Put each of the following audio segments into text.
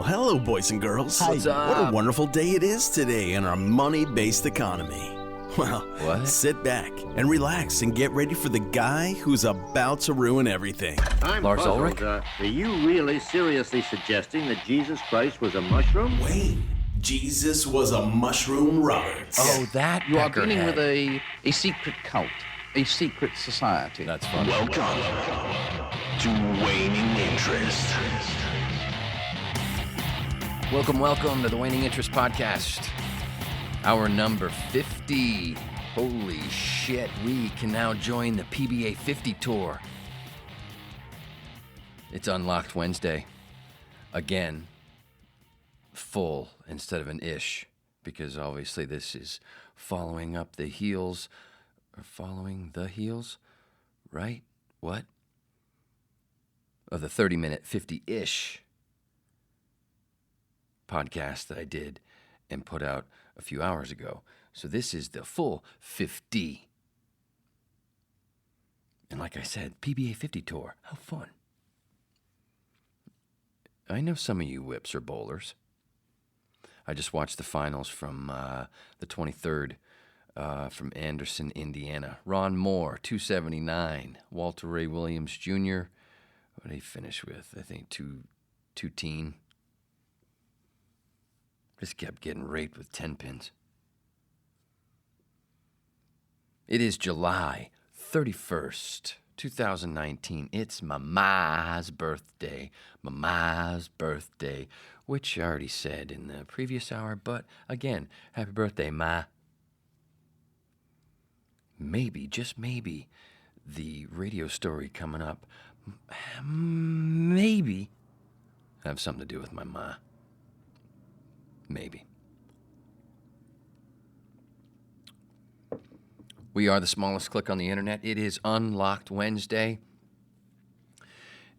Well, hello, boys and girls. What's up? What a wonderful day it is today in our money-based economy. Well, What? sit back and relax and get ready for the guy who's about to ruin everything. I'm Lars puzzled. Ulrich? Are you really seriously suggesting that Jesus Christ was a mushroom? Wayne, Jesus was a mushroom Roberts. Oh, that You are dealing peckerhead. with a secret cult, a secret society. That's funny. Welcome to Waning Interest. Welcome to the Waning Interest Podcast. Our number 50. Holy shit, we can now join the PBA 50 tour. It's Unlocked Wednesday. Again, full instead of an ish, because obviously this is following the heels, right? What? Of the 30-minute 50-ish podcast that I did and put out a few hours ago. So this is the full 50. And like I said, PBA 50 tour. How fun. I know some of you whips are bowlers. I just watched the finals from the 23rd from Anderson, Indiana. Ron Moore, 279. Walter Ray Williams Jr., what did he finish with? I think 2-teen. Just kept getting raped with 10 pins. It is July 31st, 2019. It's Mama's birthday. Mama's birthday, which I already said in the previous hour, but again, happy birthday, Ma. Maybe, just maybe, the radio story coming up, maybe have something to do with my Ma. Maybe. We are the smallest click on the internet. It is Unlocked Wednesday.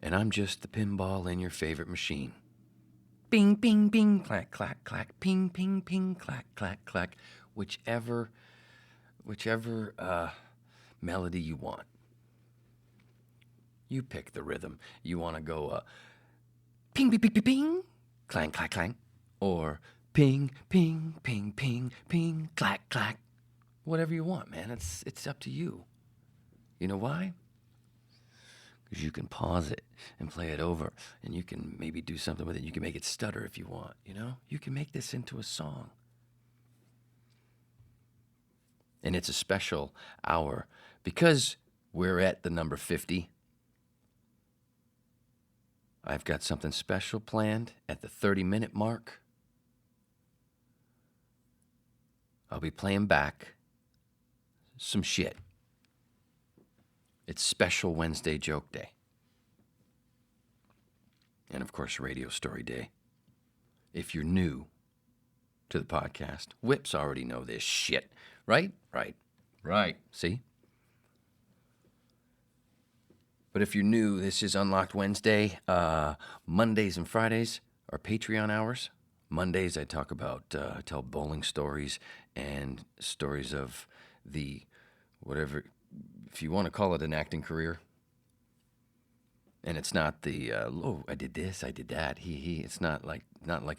And I'm just the pinball in your favorite machine. Bing, bing, bing, clack, clack, clack, ping, ping, ping, clack, clack, clack. Whichever melody you want. You pick the rhythm. You want to go ping, ping, ping, ping, ping, clang, clack, clang. Or ping, ping, ping, ping, ping, clack, clack. Whatever you want, man. It's up to you. You know why? Because you can pause it and play it over, and you can maybe do something with it. You can make it stutter if you want, you know? You can make this into a song. And it's a special hour because we're at the number 50. I've got something special planned at the 30-minute mark. I'll be playing back some shit. It's Special Wednesday Joke Day. And of course, Radio Story Day. If you're new to the podcast, whips already know this shit. Right? Right. See? But if you're new, this is Unlocked Wednesday. Mondays and Fridays are Patreon hours. Mondays, I talk about, tell bowling stories and stories of the, whatever, if you want to call it an acting career. And it's not the, I did this, I did that. It's not like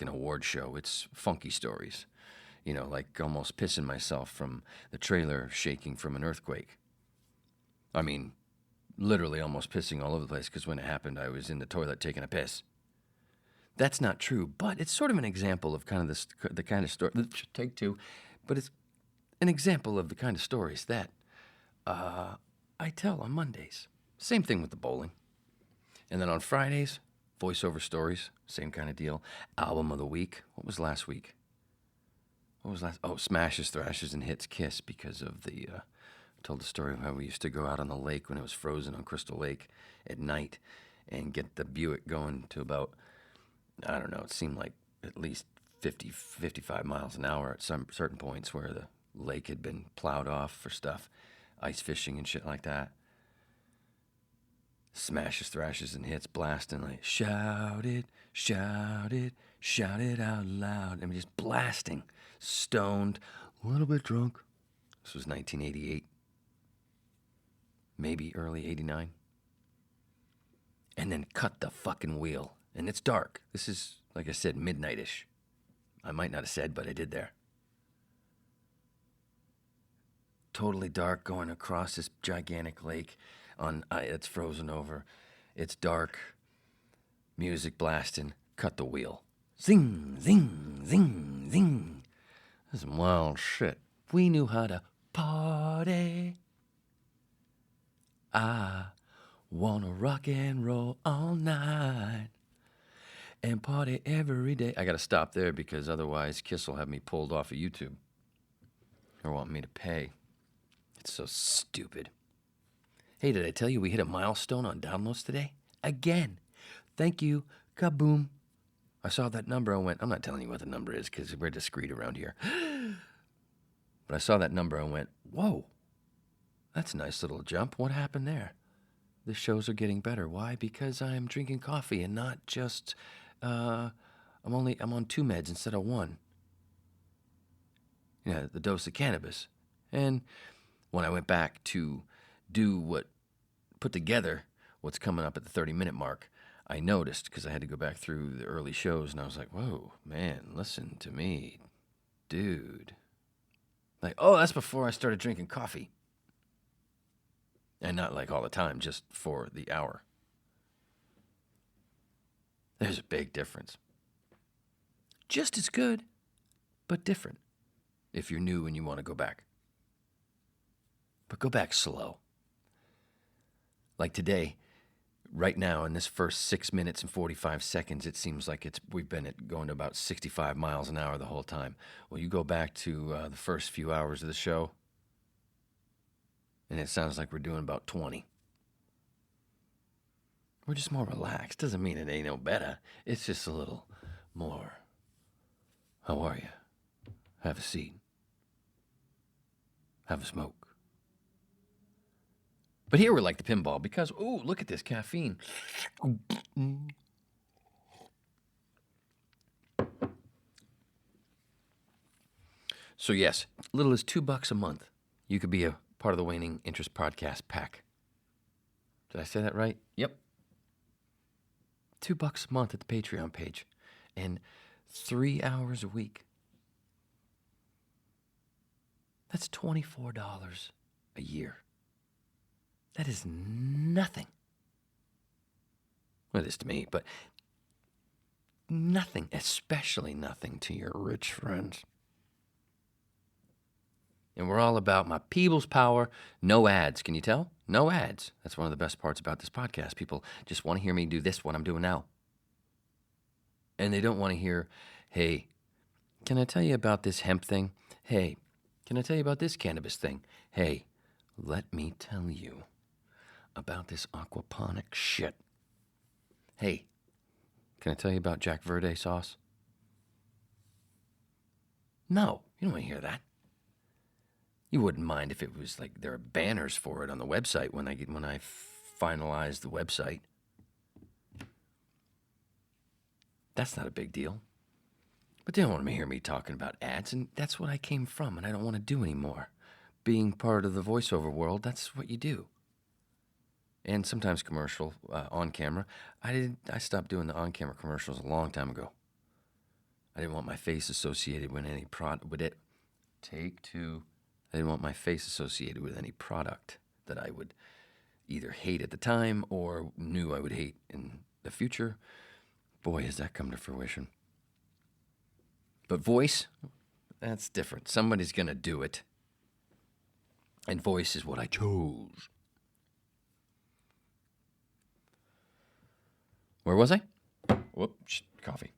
an award show. It's funky stories. You know, like almost pissing myself from the trailer shaking from an earthquake. I mean, literally almost pissing all over the place because when it happened, I was in the toilet taking a piss. That's not true, but it's sort of an example of kind of the kind of story. Take two, but it's an example of the kind of stories that I tell on Mondays. Same thing with the bowling. And then on Fridays, voiceover stories, same kind of deal. Album of the week. What was last week? Oh, Smashes, Thrashes, and Hits Kiss, because of the, I told the story of how we used to go out on the lake when it was frozen on Crystal Lake at night and get the Buick going to about, I don't know, it seemed like at least 50, 55 miles an hour at some certain points where the lake had been plowed off for stuff, ice fishing and shit like that. Smashes, Thrashes, and Hits blasting like, shout it, shout it, shout it out loud. I mean, just blasting, stoned, a little bit drunk. This was 1988, maybe early 89. And then cut the fucking wheel. And it's dark. This is Like I said, midnight-ish. I might not have said, but I did there. Totally dark, going across this gigantic lake on it's frozen over. It's dark. Music blasting. Cut the wheel. Zing, zing, zing, zing. That's some wild shit. We knew how to party. I wanna rock and roll all night and party every day. I gotta stop there because otherwise Kiss will have me pulled off of YouTube or want me to pay. It's so stupid. Hey, did I tell you we hit a milestone on downloads today? Again. Thank you. Kaboom. I saw that number. I went, I'm not telling you what the number is because we're discreet around here. But I saw that number. I went, whoa, that's a nice little jump. What happened there? The shows are getting better. Why? Because I'm drinking coffee and not just, I'm on 2 meds instead of 1. Yeah, the dose of cannabis. And when I went back to put together what's coming up at the 30-minute mark, I noticed, because I had to go back through the early shows, and I was like, whoa, man, listen to me, dude. Like, oh, that's before I started drinking coffee. And not like all the time, just for the hour. There's a big difference. Just as good, but different, if you're new and you want to go back. But go back slow. Like today, right now, in this first 6 minutes and 45 seconds, it seems like we've been going to about 65 miles an hour the whole time. Well, you go back to the first few hours of the show, and it sounds like we're doing about 20. We're just more relaxed. Doesn't mean it ain't no better. It's just a little more. How are you? Have a seat. Have a smoke. But here we're like the pinball because, ooh, look at this caffeine. So yes, little as $2 a month, you could be a part of the Waning Interest Podcast pack. Did I say that right? Yep. $2 a month at the Patreon page, and 3 hours a week. That's $24 a year. That is nothing. Well, it is to me, but nothing, especially nothing to your rich friends. And we're all about my people's power, no ads. Can you tell? No ads. That's one of the best parts about this podcast. People just want to hear me do this, what I'm doing now. And they don't want to hear, hey, can I tell you about this hemp thing? Hey, can I tell you about this cannabis thing? Hey, let me tell you about this aquaponic shit. Hey, can I tell you about Jack Verde sauce? No, you don't want to hear that. You wouldn't mind if it was like there are banners for it on the website when I finalize the website. That's not a big deal. But they don't want to hear me talking about ads, and that's what I came from, and I don't want to do anymore. Being part of the voiceover world, that's what you do. And sometimes commercial, on camera. I stopped doing the on-camera commercials a long time ago. I didn't want my face associated with any product. Take 2. I didn't want my face associated with any product that I would either hate at the time or knew I would hate in the future. Boy, has that come to fruition. But voice, that's different. Somebody's going to do it. And voice is what I chose. Where was I? Whoops, coffee.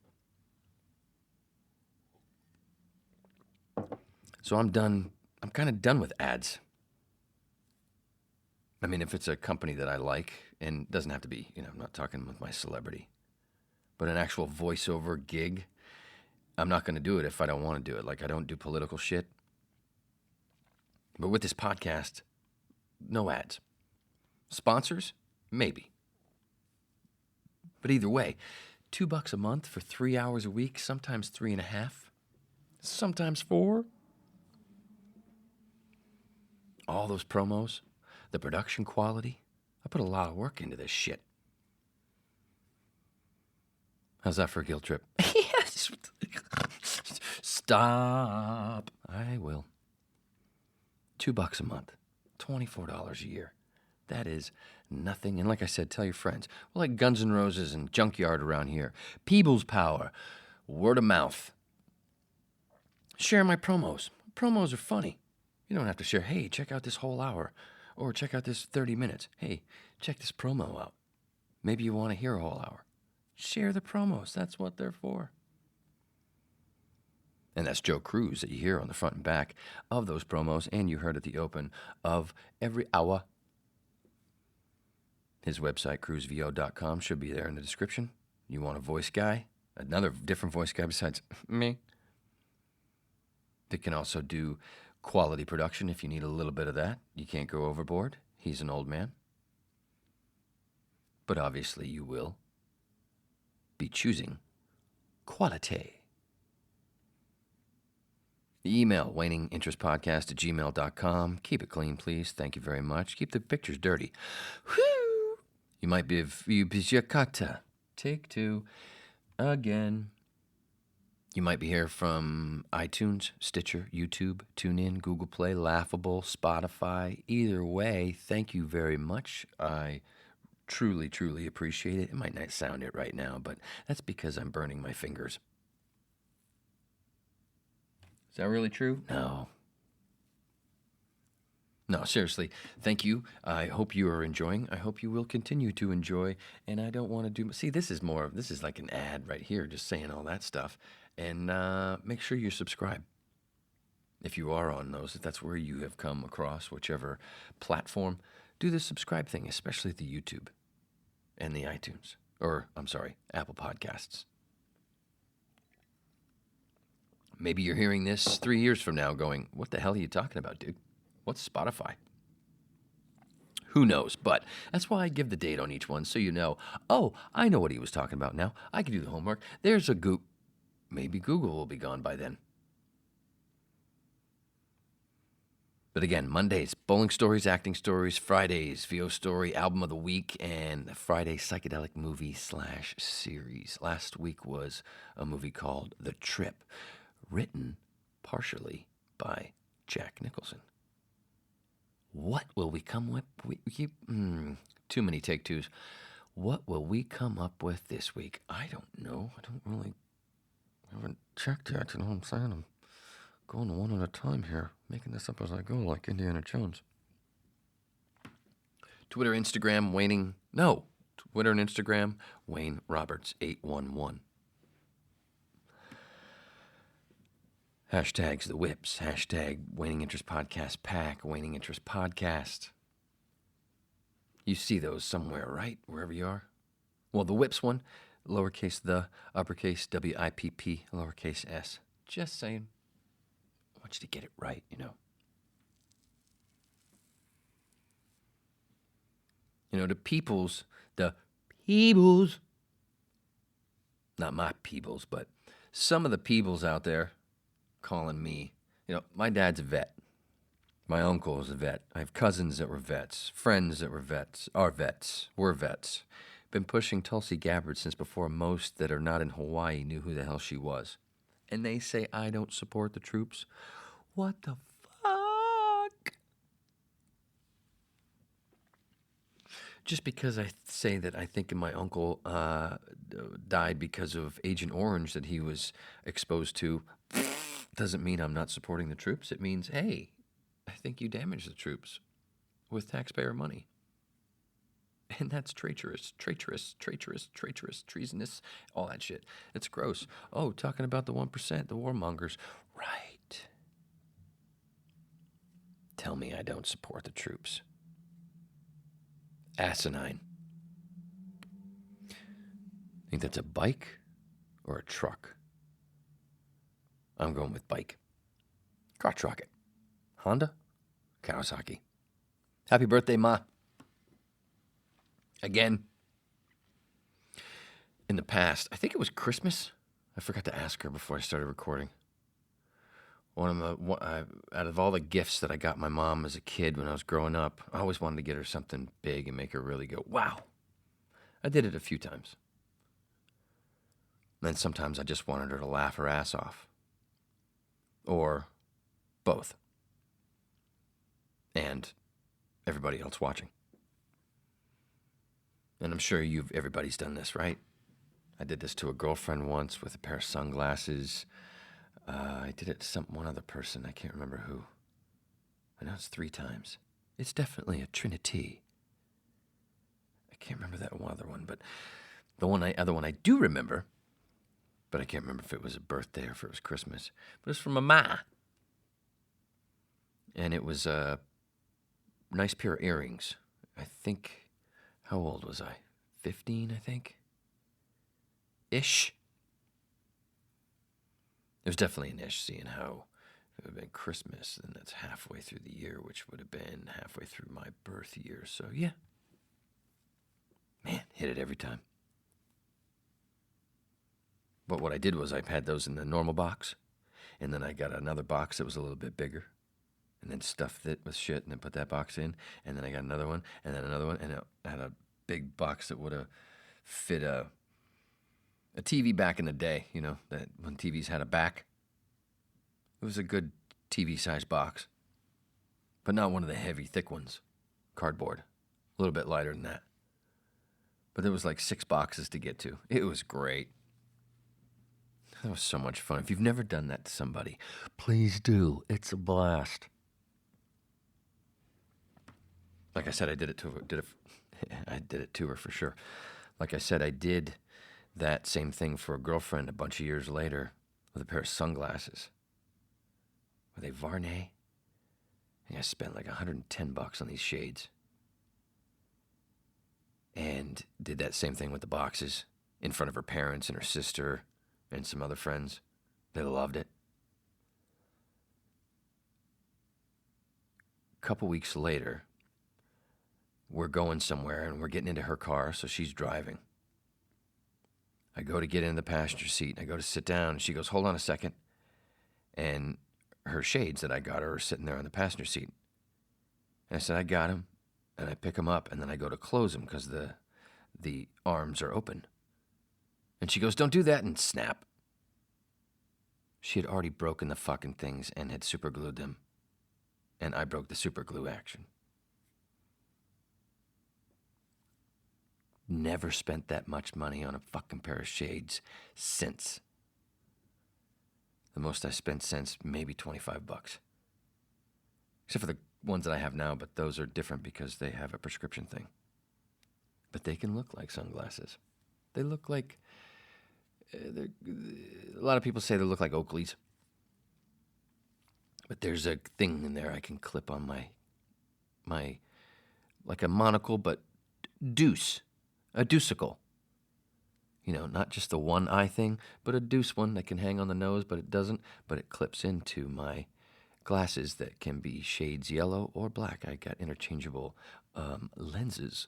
So I'm done. I'm kind of done with ads. I mean, if it's a company that I like, and it doesn't have to be, I'm not talking with my celebrity, but an actual voiceover gig, I'm not going to do it if I don't want to do it. Like, I don't do political shit. But with this podcast, no ads. Sponsors? Maybe. But either way, $2 a month for 3 hours a week, sometimes 3.5, sometimes 4. All those promos, the production quality. I put a lot of work into this shit. How's that for a guilt trip? Stop. I will. $2 a month. $24 a year. That is nothing. And like I said, tell your friends. We're like Guns N' Roses and Junkyard around here. Peebles Power. Word of mouth. Share my promos. Promos are funny. You don't have to share, hey, check out this whole hour. Or check out this 30 minutes. Hey, check this promo out. Maybe you want to hear a whole hour. Share the promos. That's what they're for. And that's Joe Cruz that you hear on the front and back of those promos, and you heard at the open of every hour. His website, cruzvo.com, should be there in the description. You want a voice guy? Another different voice guy besides me? That can also do quality production if you need a little bit of that. You can't go overboard. He's an old man. But obviously you will be choosing quality. The email, waninginterestpodcast@gmail.com. Keep it clean, please. Thank you very much. Keep the pictures dirty. Whew. You might be Yukata. Take two. Again. You might be here from iTunes, Stitcher, YouTube, TuneIn, Google Play, Laughable, Spotify. Either way, thank you very much. I truly, truly appreciate it. It might not sound it right now, but that's because I'm burning my fingers. Is that really true? No. No, seriously, thank you. I hope you are enjoying. I hope you will continue to enjoy. And I don't want to do... See, this is like an ad right here, just saying all that stuff. And make sure you subscribe. If you are on those, if that's where you have come across, whichever platform, do the subscribe thing, especially the YouTube and the iTunes. Or, I'm sorry, Apple Podcasts. Maybe you're hearing this 3 years from now going, what the hell are you talking about, dude? What's Spotify? Who knows? But that's why I give the date on each one so you know, oh, I know what he was talking about now. I can do the homework. There's a goop. Maybe Google will be gone by then. But again, Mondays, bowling stories, acting stories. Fridays, VO story, album of the week, and the Friday psychedelic movie / series. Last week was a movie called The Trip, written partially by Jack Nicholson. What will we come with? Too many take twos. What will we come up with this week? I don't know. I haven't checked yet. You know what I'm saying? I'm going one at a time here, making this up as I go, like Indiana Jones. Twitter and Instagram, Wayne Roberts 811. Hashtags the whips. Hashtag Waning Interest Podcast Pack. Waning Interest Podcast. You see those somewhere, right? Wherever you are. Well, the whips one, lowercase the, uppercase WIPP, lowercase s. Just saying. I want you to get it right, you know. You know, the peoples, not my peoples, but some of the peoples out there calling me, you know, my dad's a vet. My uncle is a vet. I have cousins that were vets, friends that were vets, were vets. Been pushing Tulsi Gabbard since before most that are not in Hawaii knew who the hell she was. And they say I don't support the troops. What the fuck? Just because I say that I think my uncle died because of Agent Orange that he was exposed to doesn't mean I'm not supporting the troops. It means, hey, I think you damaged the troops with taxpayer money. And that's treacherous, treasonous, all that shit. It's gross. Oh, talking about the 1%, the warmongers. Right. Tell me I don't support the troops. Asinine. Think that's a bike or a truck? I'm going with bike. Crotch rocket. Honda? Kawasaki. Happy birthday, Ma. Again. In the past, I think it was Christmas. I forgot to ask her before I started recording. Out of all the gifts that I got my mom as a kid when I was growing up, I always wanted to get her something big and make her really go, wow. I did it a few times. And then sometimes I just wanted her to laugh her ass off. or both, and everybody else watching. And I'm sure everybody's done this, right? I did this to a girlfriend once with a pair of sunglasses. I did it to one other person. I can't remember who. I know it's 3 times. It's definitely a trinity. I can't remember that other one, but the other one I do remember, but I can't remember if it was a birthday or if it was Christmas. But it was from my ma. And it was a nice pair of earrings. I think, how old was I? 15, I think? Ish. It was definitely an ish, seeing how it would have been Christmas, and that's halfway through the year, which would have been halfway through my birth year. So, yeah. Man, hit it every time. But what I did was I had those in the normal box, and then I got another box that was a little bit bigger, and then stuffed it with shit, and then put that box in, and then I got another one, and then another one, and it had a big box that would have fit a TV back in the day, you know, that when TVs had a back. It was a good TV-sized box, but not one of the heavy, thick ones. Cardboard. A little bit lighter than that. But there was like 6 boxes to get to. It was great. That was so much fun. If you've never done that to somebody, please do. It's a blast. Like I said, I did it to her. I did it to her for sure. Like I said, I did that same thing for a girlfriend a bunch of years later with a pair of sunglasses. Were they Varney? I think I spent like $110 on these shades. And did that same thing with the boxes in front of her parents and her sister and some other friends. They loved it. A couple weeks later, we're going somewhere and we're getting into her car, so she's driving. I go to get in the passenger seat. I go to sit down, and she goes, "Hold on a second." And her shades that I got her are sitting there on the passenger seat. And I said, "I got them." And I pick them up, and then I go to close them because the arms are open. And she goes, "Don't do that," and snap. She had already broken the fucking things and had super glued them. And I broke the super glue action. Never spent that much money on a fucking pair of shades since. The most I spent since, maybe $25. Except for the ones that I have now, but those are different because they have a prescription thing. But they can look like sunglasses. They look like, a lot of people say they look like Oakleys. But there's a thing in there I can clip on my like a monocle, but deuce. A deucicle. You know, not just the one eye thing, but a deuce one that can hang on the nose, but it doesn't. But it clips into my glasses that can be shades yellow or black. I got interchangeable lenses.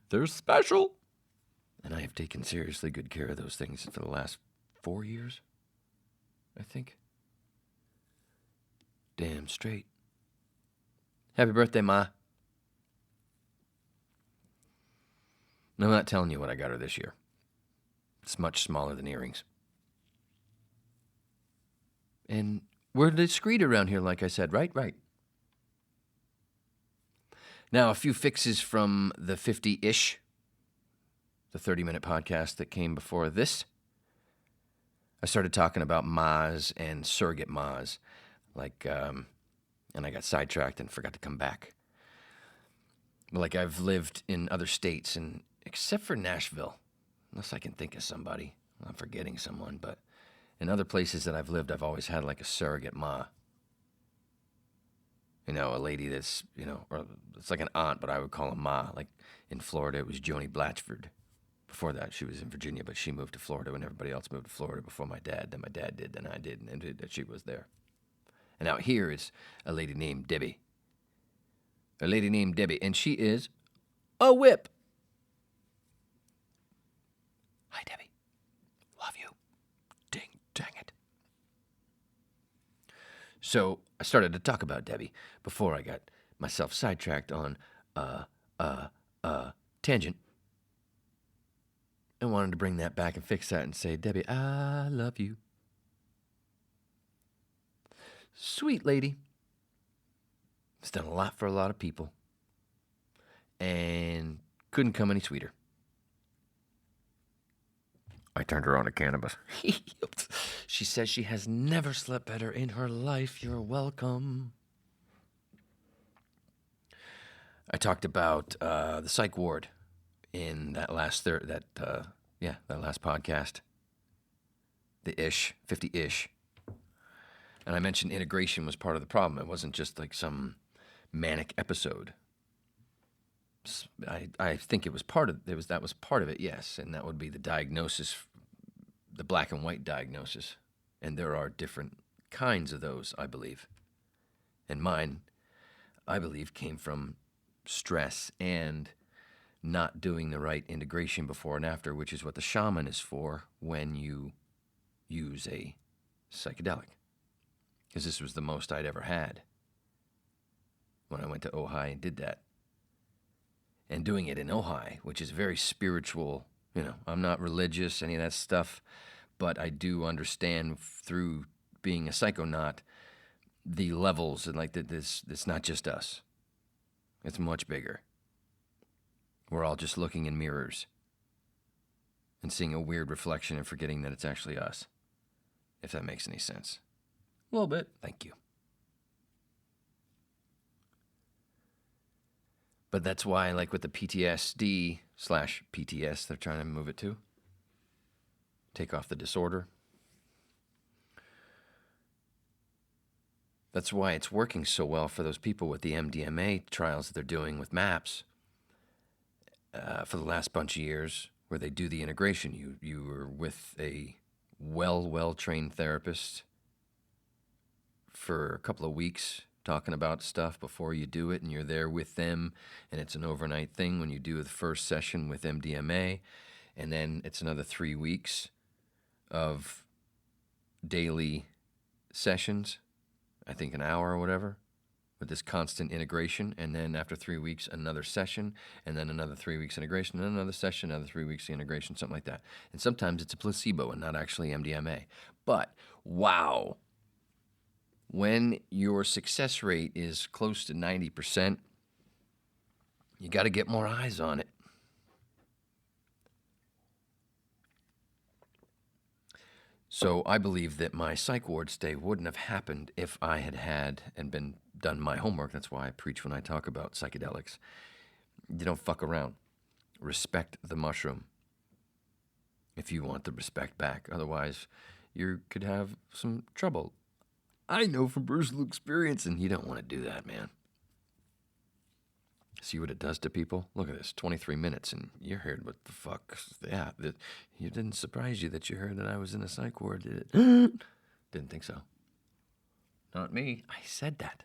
They're special. And I have taken seriously good care of those things for the last 4 years, I think. Damn straight. Happy birthday, Ma. And I'm not telling you what I got her this year. It's much smaller than earrings. And we're discreet around here, like I said, right? Right. Now, a few fixes from the 50-ish, the 30-minute podcast that came before this. I started talking about Ma's and surrogate Ma's, and I got sidetracked and forgot to come back. Like, I've lived in other states, and except for Nashville, unless I can think of somebody. I'm forgetting someone, but in other places that I've lived, I've always had like a surrogate ma. You know, a lady that's, you know, or it's like an aunt, but I would call a ma. Like in Florida, it was Joni Blatchford. Before that, she was in Virginia, but she moved to Florida when everybody else moved to Florida before my dad. Then my dad did, then I did, and then she was there. And out here is a lady named Debbie. A lady named Debbie, and she is a whip. Hi, Debbie. Love you. Dang it. So I started to talk about Debbie before I got myself sidetracked on tangent. I wanted to bring that back and fix that and say, Debbie, I love you. Sweet lady. Has done a lot for a lot of people. And couldn't come any sweeter. I turned her on to cannabis. She says she has never slept better in her life. You're welcome. I talked about the psych ward in that last last podcast. The 50-ish. And I mentioned integration was part of the problem. It wasn't just like some manic episode. I think it was part of that was part of it, yes, and that would be the diagnosis, the black and white diagnosis, and there are different kinds of those, I believe. And mine, I believe, came from stress and not doing the right integration before and after, which is what the shaman is for when you use a psychedelic. Because this was the most I'd ever had when I went to Ojai and did that. And doing it in Ojai, which is very spiritual, I'm not religious, any of that stuff, but I do understand through being a psychonaut the levels and like this. It's not just us. It's much bigger. We're all just looking in mirrors and seeing a weird reflection and forgetting that it's actually us, if that makes any sense. A little bit. Thank you. But that's why, like with the PTSD/PTS, they're trying to move it to. Take off the disorder. That's why it's working so well for those people with the MDMA trials that they're doing with MAPS for the last bunch of years, where they do the integration. You were with a well-trained therapist for a couple of weeks, talking about stuff before you do it, and you're there with them, and it's an overnight thing when you do the first session with MDMA, and then it's another 3 weeks of daily sessions, I think an hour or whatever, with this constant integration, and then after 3 weeks, another session, and then another 3 weeks integration, and another session, another 3 weeks integration, something like that. And sometimes it's a placebo and not actually MDMA. But, wow. When your success rate is close to 90%, you got to get more eyes on it. So I believe that my psych ward stay wouldn't have happened if I had and been done my homework. That's why I preach when I talk about psychedelics. You don't fuck around. Respect the mushroom if you want the respect back. Otherwise, you could have some trouble. I know from personal experience, and you don't want to do that, man. See what it does to people? Look at this, 23 minutes, and you heard what the fuck. Yeah, it didn't surprise you that you heard that I was in a psych ward, did it? Didn't think so. Not me. I said that.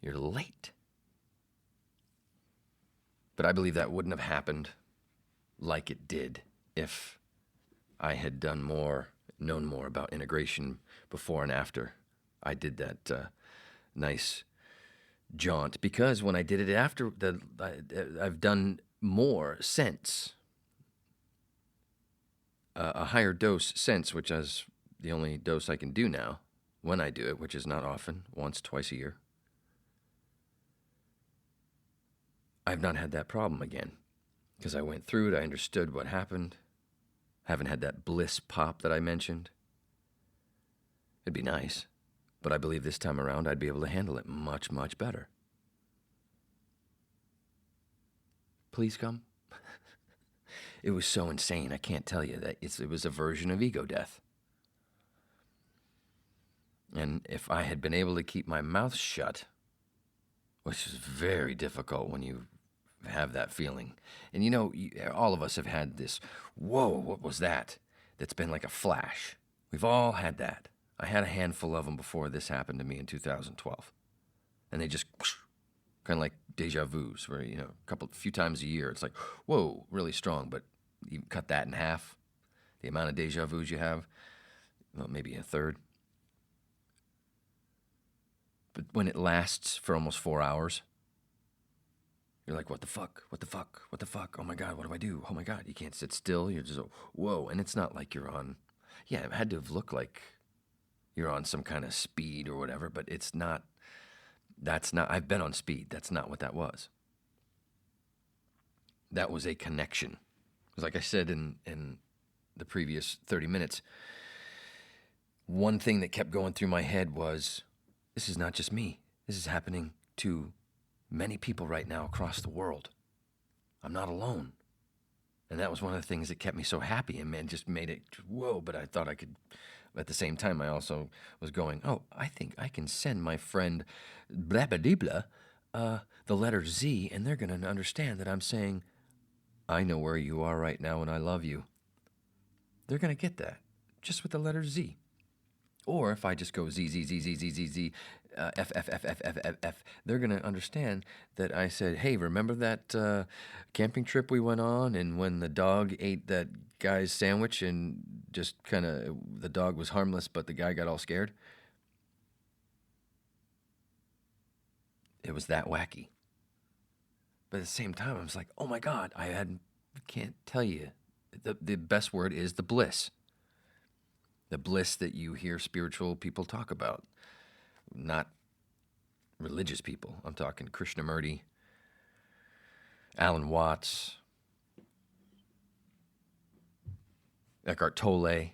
You're late. But I believe that wouldn't have happened like it did if I had known more about integration before and after I did that nice jaunt. Because when I did it after, I've done more since, a higher dose since, which is the only dose I can do now when I do it, which is not often, once, twice a year. I've not had that problem again because I went through it. I understood what happened. Haven't had that bliss pop that I mentioned. It'd be nice, but I believe this time around I'd be able to handle it much, much better. Please come. It was so insane. I can't tell you that it was a version of ego death. And if I had been able to keep my mouth shut, which is very difficult when you have that feeling. And all of us have had this, whoa, what was that? That's been like a flash. We've all had that. I had a handful of them before this happened to me in 2012. And they just kind of like deja vus, where, a few times a year, it's like, whoa, really strong. But you cut that in half, the amount of deja vus you have, well, maybe a third. But when it lasts for almost 4 hours, you're like, what the fuck? What the fuck? What the fuck? Oh my God, what do I do? Oh my God, you can't sit still. You're just, whoa. And it's not like you're on, it had to have looked like you're on some kind of speed or whatever, but it's not, I've been on speed. That's not what that was. That was a connection. Because like I said in the previous 30 minutes, one thing that kept going through my head was, this is not just me. This is happening to many people right now across the world. I'm not alone. And that was one of the things that kept me so happy and man, just made it, whoa, but I thought I could, at the same time, I also was going, oh, I think I can send my friend blah, blah, blah, blah, the letter Z, and they're going to understand that I'm saying, I know where you are right now and I love you. They're going to get that just with the letter Z. Or if I just go Z, Z, Z, Z, Z, Z, Z, F, F, F, F, F, F, F, they're going to understand that I said, hey, remember that camping trip we went on and when the dog ate that guy's sandwich and just kind of, the dog was harmless, but the guy got all scared? It was that wacky. But at the same time, I was like, oh my God, can't tell you. The best word is the bliss. The bliss that you hear spiritual people talk about. Not religious people. I'm talking Krishnamurti, Alan Watts, Eckhart Tolle.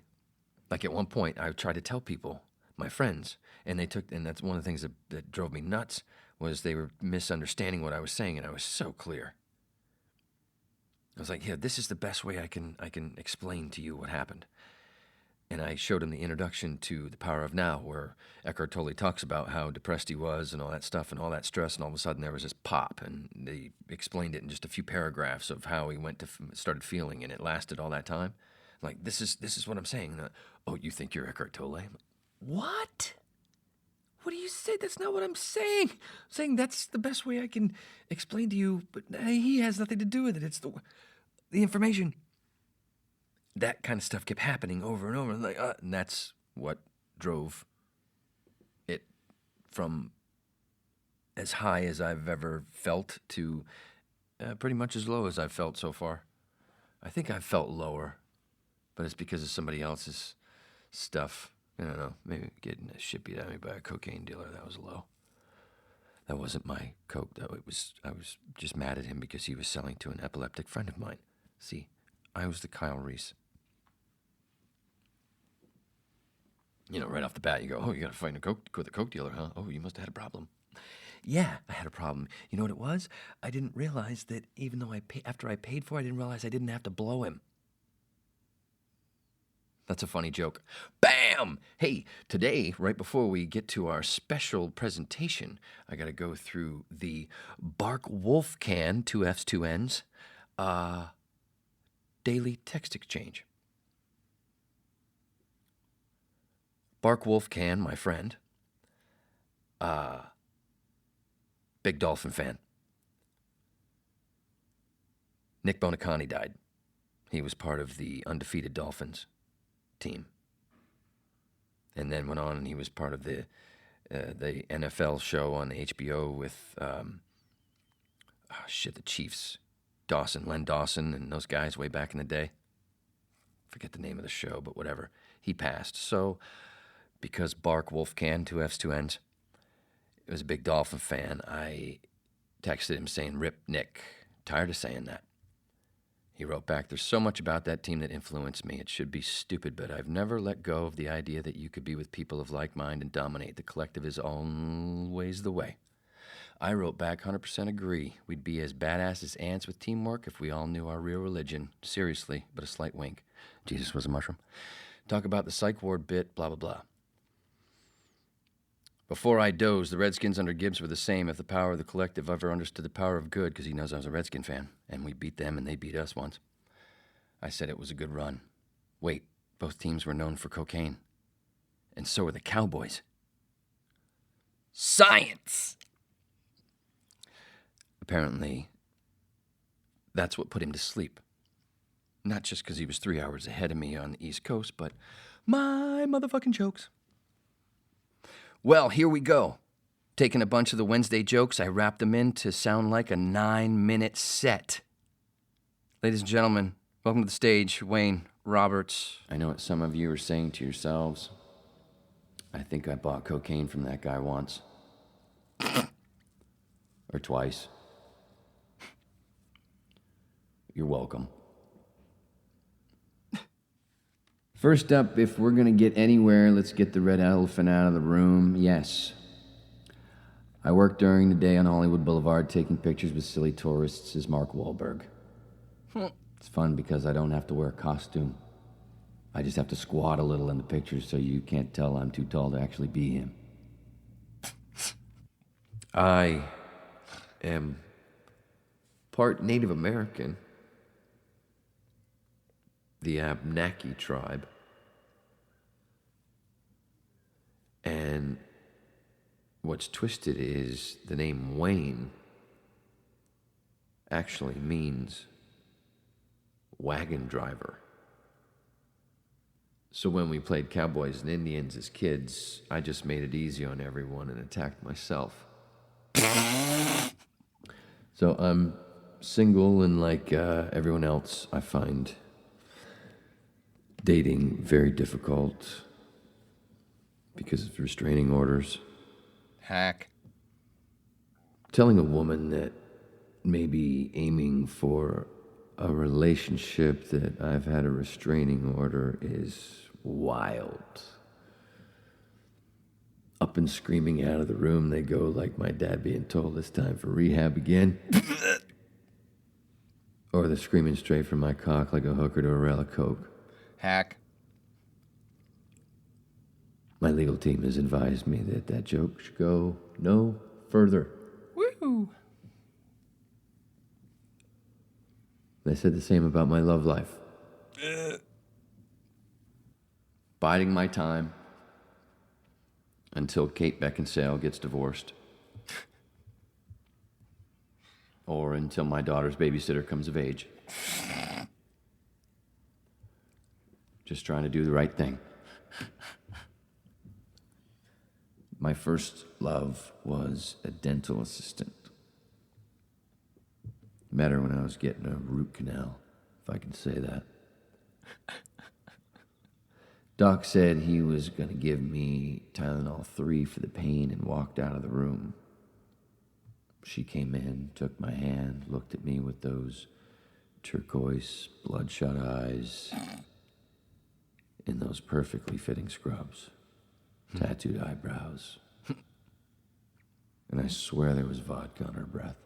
Like at one point, I tried to tell people, my friends, and that's one of the things that drove me nuts, was they were misunderstanding what I was saying, and I was so clear. I was like, yeah, this is the best way I can explain to you what happened. And I showed him the introduction to The Power of Now, where Eckhart Tolle talks about how depressed he was and all that stuff and all that stress, and all of a sudden there was this pop, and they explained it in just a few paragraphs of how he started feeling, and it lasted all that time. Like, this is what I'm saying. Oh, you think you're Eckhart Tolle? I'm like, what? What do you say? That's not what I'm saying. I'm saying that's the best way I can explain to you, but he has nothing to do with it. It's the information. That kind of stuff kept happening over and over. And that's what drove it from as high as I've ever felt to pretty much as low as I've felt so far. I think I've felt lower, but it's because of somebody else's stuff. I don't know, maybe getting a shit beat out of me by a cocaine dealer, that was low. That wasn't my coke, though. I was just mad at him because he was selling to an epileptic friend of mine. See, I was the Kyle Reese. You know, right off the bat, you go, oh, you got to fight with a coke dealer, huh? Oh, you must have had a problem. Yeah, I had a problem. You know what it was? I didn't realize that even though after I paid for it, I didn't realize I didn't have to blow him. That's a funny joke. Bam! Hey, today, right before we get to our special presentation, I got to go through the Wolffcann, 2 F's, 2 N's, daily text exchange. Wolffcann, my friend, big Dolphin fan. Nick Bonacani died. He was part of the undefeated Dolphins team, and then went on and he was part of the NFL show on HBO with the Chiefs, Len Dawson and those guys way back in the day. Forget the name of the show, but whatever. He passed. So because Wolffcann, 2 F's, 2 N's, was a big Dolphin fan, I texted him saying, "Rip Nick, tired of saying that." He wrote back, "There's so much about that team that influenced me. It should be stupid, but I've never let go of the idea that you could be with people of like mind and dominate. The collective is always the way." I wrote back, 100% agree. We'd be as badass as ants with teamwork if we all knew our real religion. Seriously, but a slight wink. Jesus was a mushroom. Talk about the psych ward bit, blah, blah, blah. Before I dozed, the Redskins under Gibbs were the same. If the power of the collective ever understood the power of good, because he knows I was a Redskin fan, and we beat them and they beat us once. I said it was a good run. Wait, both teams were known for cocaine. And so were the Cowboys. Science! Apparently, that's what put him to sleep. Not just because he was 3 hours ahead of me on the East Coast, but my motherfucking jokes. Well, here we go. Taking a bunch of the Wednesday jokes, I wrapped them in to sound like a 9-minute set. Ladies and gentlemen, welcome to the stage, Wayne Roberts. I know what some of you are saying to yourselves. I think I bought cocaine from that guy once. Or twice. You're welcome. First up, if we're going to get anywhere, let's get the red elephant out of the room. Yes. I work during the day on Hollywood Boulevard taking pictures with silly tourists as Mark Wahlberg. It's fun because I don't have to wear a costume. I just have to squat a little in the pictures so you can't tell I'm too tall to actually be him. I am part Native American, the Abenaki tribe, and what's twisted is the name Wayne actually means wagon driver. So when we played cowboys and Indians as kids, I just made it easy on everyone and attacked myself. So I'm single, and like everyone else, I find dating very difficult because of restraining orders. Hack. Telling a woman that maybe aiming for a relationship that I've had a restraining order is wild. Up and screaming out of the room they go, like my dad being told it's time for rehab again. Or they're screaming straight from my cock like a hooker to a rail of coke. Hack. My legal team has advised me that that joke should go no further. Woo! They said the same about my love life. Biding my time until Kate Beckinsale gets divorced. Or until my daughter's babysitter comes of age. Just trying to do the right thing. My first love was a dental assistant. Met her when I was getting a root canal, if I can say that. Doc said he was going to give me Tylenol 3 for the pain and walked out of the room. She came in, took my hand, looked at me with those turquoise, bloodshot eyes in those perfectly fitting scrubs, tattooed eyebrows. And I swear there was vodka on her breath.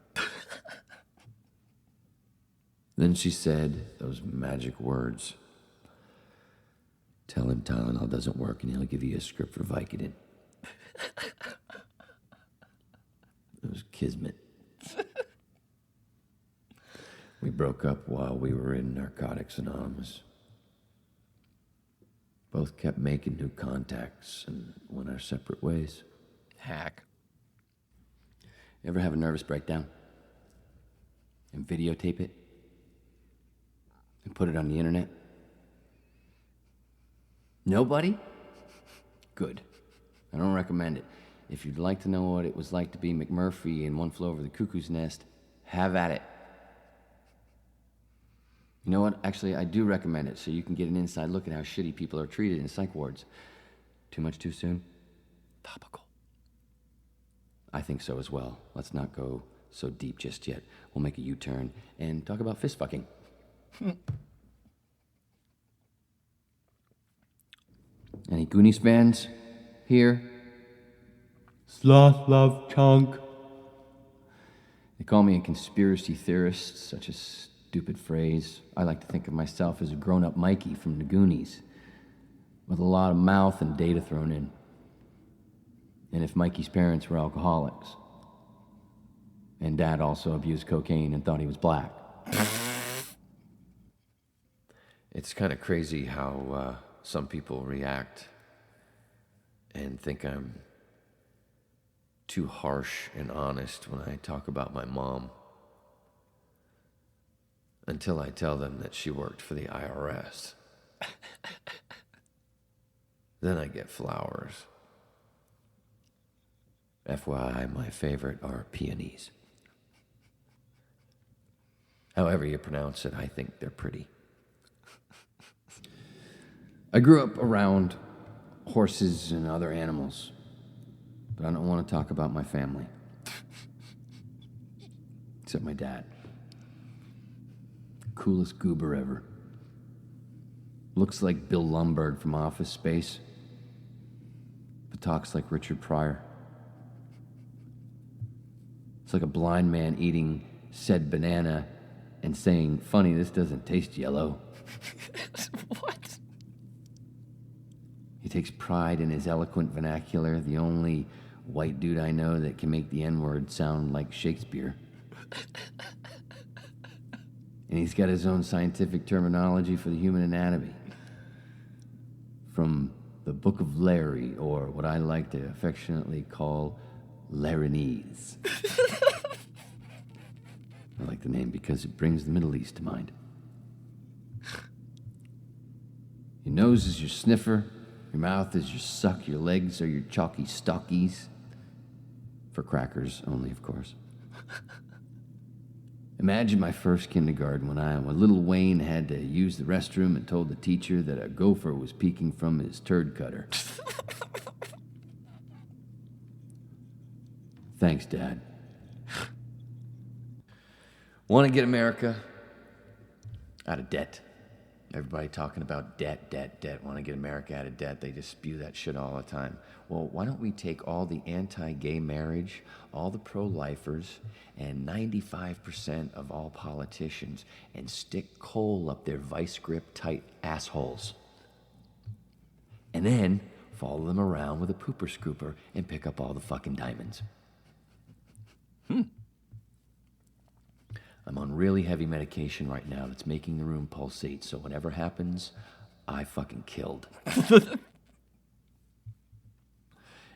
Then she said those magic words. Tell him Tylenol doesn't work and he'll give you a script for Vicodin. It was kismet. We broke up while we were in Narcotics Anonymous. Both kept making new contacts and went our separate ways. Hack. Ever have a nervous breakdown? And videotape it? And put it on the internet? Nobody? Good. I don't recommend it. If you'd like to know what it was like to be McMurphy in One Flew Over the Cuckoo's Nest, have at it. You know what? Actually, I do recommend it so you can get an inside look at how shitty people are treated in psych wards. Too much too soon? Topical. I think so as well. Let's not go so deep just yet. We'll make a U-turn and talk about fist fucking. Any Goonies fans here? Sloth love chunk. They call me a conspiracy theorist, such a stupid phrase. I like to think of myself as a grown-up Mikey from the Goonies, with a lot of mouth and data thrown in. And if Mikey's parents were alcoholics, and Dad also abused cocaine and thought he was black. It's kind of crazy how some people react and think I'm too harsh and honest when I talk about my mom, until I tell them that she worked for the IRS. Then I get flowers. FYI, my favorite are peonies. However you pronounce it, I think they're pretty. I grew up around horses and other animals. But I don't want to talk about my family. Except my dad. Coolest goober ever. Looks like Bill Lumbergh from Office Space, but talks like Richard Pryor. It's like a blind man eating said banana and saying, "Funny, this doesn't taste yellow." What? He takes pride in his eloquent vernacular, the only white dude I know that can make the N-word sound like Shakespeare. And he's got his own scientific terminology for the human anatomy. From the Book of Larry, or what I like to affectionately call Larinese. I like the name because it brings the Middle East to mind. Your nose is your sniffer, your mouth is your suck, your legs are your chalky stockies. For crackers only, of course. Imagine my first kindergarten when little Wayne had to use the restroom and told the teacher that a gopher was peeking from his turd cutter. Thanks, Dad. Want to get America out of debt. Everybody talking about debt. Want to get America out of debt. They just spew that shit all the time. Well, why don't we take all the anti-gay marriage, all the pro-lifers, and 95% of all politicians and stick coal up their vice grip tight assholes? And then follow them around with a pooper scooper and pick up all the fucking diamonds. I'm on really heavy medication right now that's making the room pulsate, so whatever happens, I fucking killed.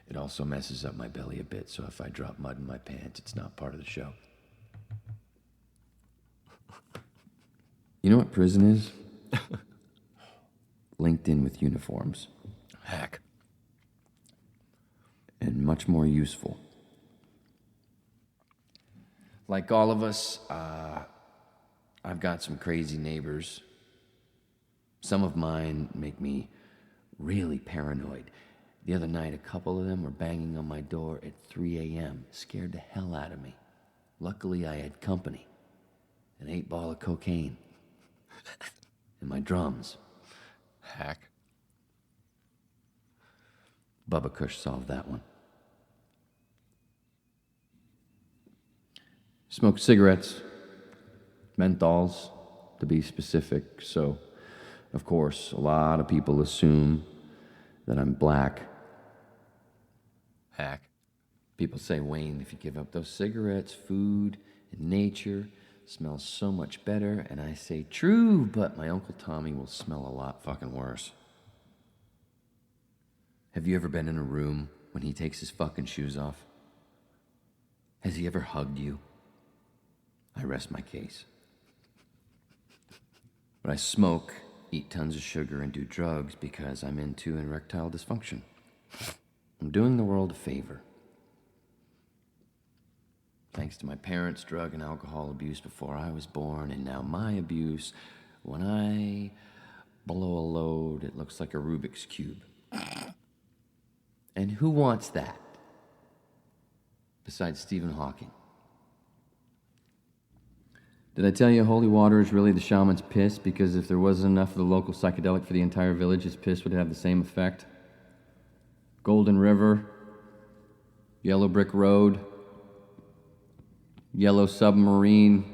It also messes up my belly a bit, so if I drop mud in my pants, it's not part of the show. You know what prison is? Linked in with uniforms. Heck. And much more useful. Like all of us, I've got some crazy neighbors. Some of mine make me really paranoid. The other night, a couple of them were banging on my door at 3 a.m., scared the hell out of me. Luckily, I had company, an 8-ball of cocaine, and my drums. Heck. Bubba Kush solved that one. Smoke cigarettes, menthols, to be specific. So, of course, a lot of people assume that I'm black. Heck. People say, Wayne, if you give up those cigarettes, food, and nature, it smells so much better. And I say, true, but my Uncle Tommy will smell a lot fucking worse. Have you ever been in a room when he takes his fucking shoes off? Has he ever hugged you? I rest my case. But I smoke, eat tons of sugar, and do drugs because I'm into erectile dysfunction. I'm doing the world a favor. Thanks to my parents' drug and alcohol abuse before I was born, and now my abuse, when I blow a load, it looks like a Rubik's Cube. And who wants that? Besides Stephen Hawking. Did I tell you holy water is really the shaman's piss? Because if there wasn't enough of the local psychedelic for the entire village, his piss would have the same effect. Golden River, Yellow Brick Road, Yellow Submarine.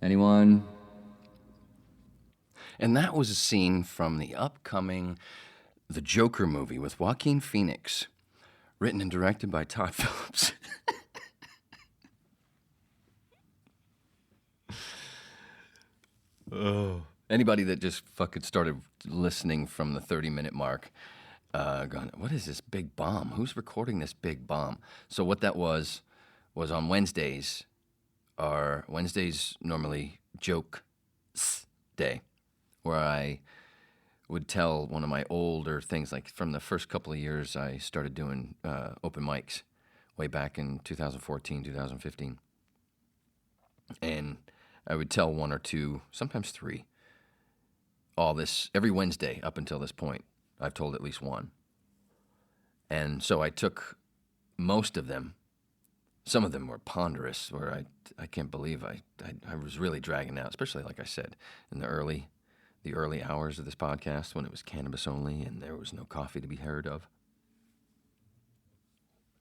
Anyone? And that was a scene from the upcoming The Joker movie with Joaquin Phoenix, written and directed by Todd Phillips. Oh. Anybody that just fucking started listening from the 30-minute mark, going, what is this big bomb? Who's recording this big bomb? So what that was on Wednesdays. Wednesdays normally joke day, where I would tell one of my older things, like from the first couple of years I started doing open mics way back in 2014, 2015. And I would tell 1 or 2, sometimes 3, all this every Wednesday up until this point. I've told at least one. And so I took most of them. Some of them were ponderous, where I can't believe I was really dragging out, especially, like I said, in the early hours of this podcast when it was cannabis only and there was no coffee to be heard of.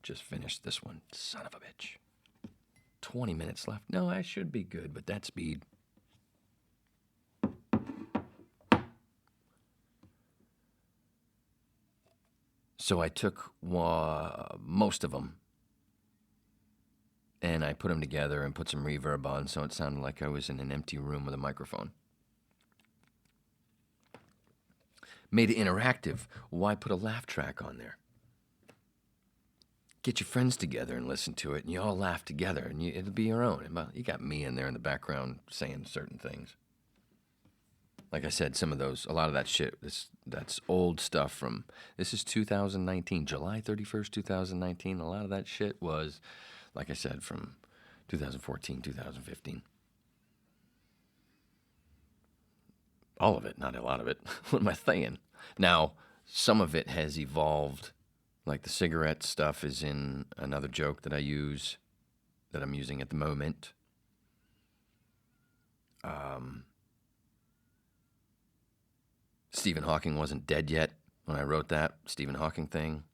Just finished this one. Son of a bitch. 20 minutes left. No, I should be good, but that speed. So I took most of them and I put them together and put some reverb on so it sounded like I was in an empty room with a microphone. Made it interactive. Why put a laugh track on there? Get your friends together and listen to it, and you all laugh together, and it'll be your own. You got me in there in the background saying certain things. Like I said, a lot of that shit, that's old stuff from, this is 2019, July 31st, 2019. A lot of that shit was, like I said, from 2014, 2015. All of it, not a lot of it. What am I saying? Now, some of it has evolved. Like the cigarette stuff is in another joke that I'm using at the moment. Stephen Hawking wasn't dead yet when I wrote that Stephen Hawking thing.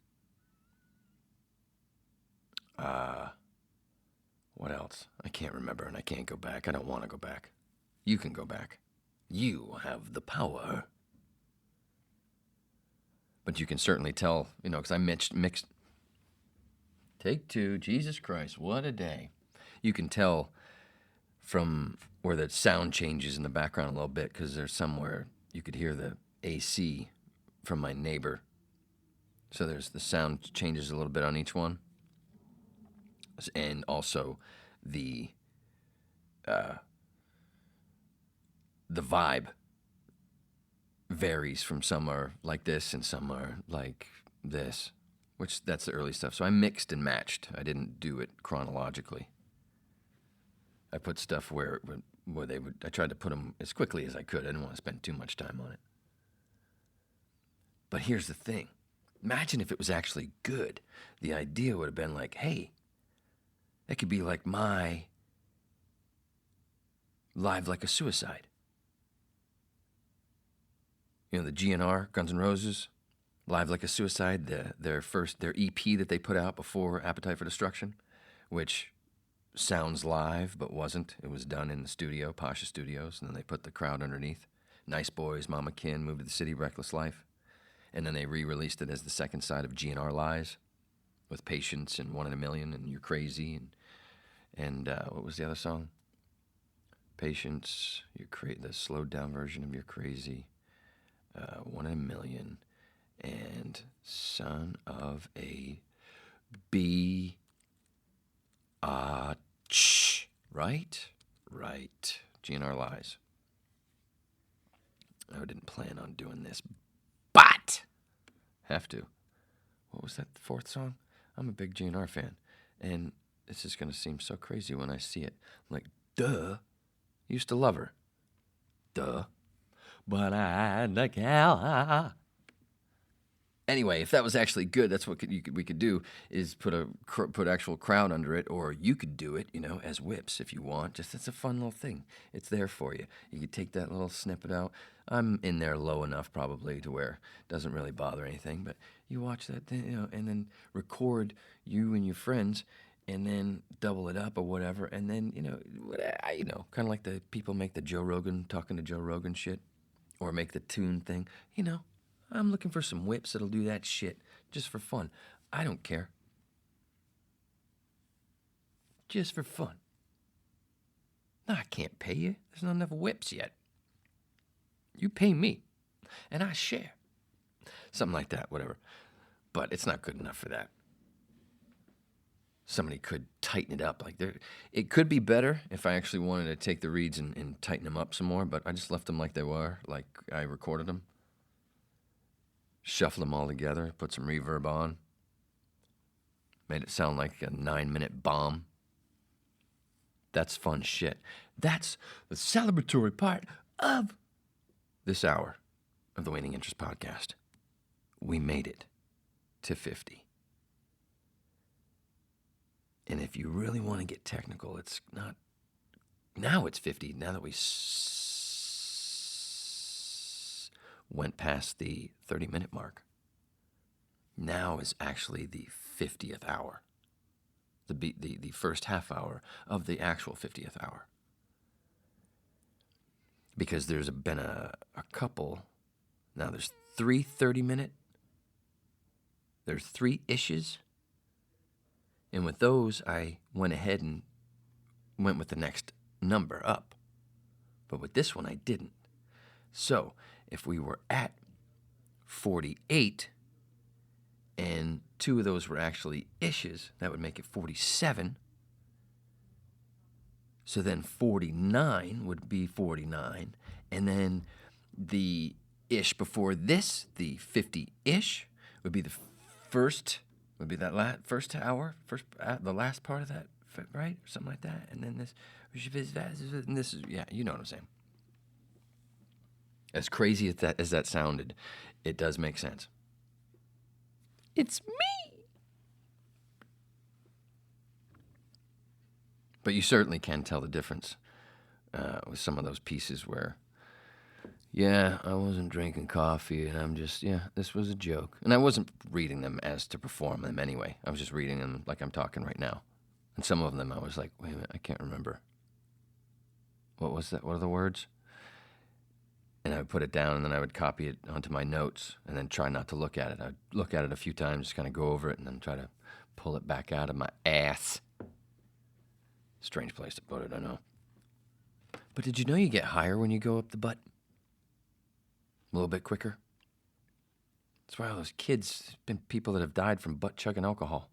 What else? I can't remember, and I can't go back. I don't want to go back. You can go back. You have the power. But you can certainly tell, because I mixed. Take two, Jesus Christ, what a day. You can tell from where the sound changes in the background a little bit, because there's somewhere you could hear the AC from my neighbor. So the sound changes a little bit on each one. And also the vibe varies from some are like this and some are like this, which that's the early stuff. So I mixed and matched. I didn't do it chronologically. I put stuff where I tried to put them as quickly as I could. I didn't want to spend too much time on it. But here's the thing. Imagine if it was actually good. The idea would have been like, hey, that could be like my Live Like a Suicide. The GNR, Guns N' Roses, Live Like a Suicide, their EP that they put out before Appetite for Destruction, which sounds live but wasn't. It was done in the studio, Pasha Studios, and then they put the crowd underneath. Nice Boys, Mama Kin, Moved to the City, Reckless Life. And then they re-released it as the second side of GNR Lies with Patience and 1 in a Million and You're Crazy and what was the other song? Patience, the slowed down version of You're Crazy. 1 in a Million, and Son of a B. Right? Right. GNR Lies. I didn't plan on doing this, but have to. What was that fourth song? I'm a big GNR fan, and this is going to seem so crazy when I see it. I'm like, duh. Used to love her. Duh. But I'd like hell. Anyway, if that was actually good, that's what we could do is put actual crowd under it, or you could do it, as whips if you want. Just it's a fun little thing. It's there for you. You could take that little snippet out. I'm in there low enough probably to where it doesn't really bother anything. But you watch that thing, and then record you and your friends, and then double it up or whatever, and then kind of like the people make the Joe Rogan talking to Joe Rogan shit. Or make the tune thing. I'm looking for some whips that'll do that shit just for fun. I don't care. Just for fun. No, I can't pay you. There's not enough whips yet. You pay me, and I share. Something like that, whatever. But it's not good enough for that. Somebody could tighten it up. It could be better if I actually wanted to take the reeds and tighten them up some more, but I just left them like they were, like I recorded them. Shuffled them all together, put some reverb on. Made it sound like a 9-minute bomb. That's fun shit. That's the celebratory part of this hour of the Waning Interest Podcast. we made it to 50. And if you really want to get technical, it's not. Now it's 50. Now that we went past the 30-minute mark. Now is actually the 50th hour. The first half hour of the actual 50th hour. Because there's been a couple. Now there's 3 30-minute. There's 3 issues. And with those, I went ahead and went with the next number up. But with this one, I didn't. So, if we were at 48, and 2 of those were actually issues, that would make it 47. So then 49 would be 49. And then the ish before this, the 50-ish, would be the first, would be that first hour, the last part of that, right? Or something like that. And then this, and this is, yeah, you know what I'm saying. As crazy as that sounded, it does make sense. It's me! But you certainly can tell the difference with some of those pieces where, yeah, I wasn't drinking coffee, and I'm just, yeah, this was a joke. And I wasn't reading them as to perform them anyway. I was just reading them like I'm talking right now. And some of them I was like, wait a minute, I can't remember. What was that? What are the words? And I would put it down, and then I would copy it onto my notes, and then try not to look at it. I'd look at it a few times, just kind of go over it, and then try to pull it back out of my ass. Strange place to put it, I know. But did you know you get higher when you go up the butt? A little bit quicker? That's why all those kids, there's been people that have died from butt-chugging alcohol.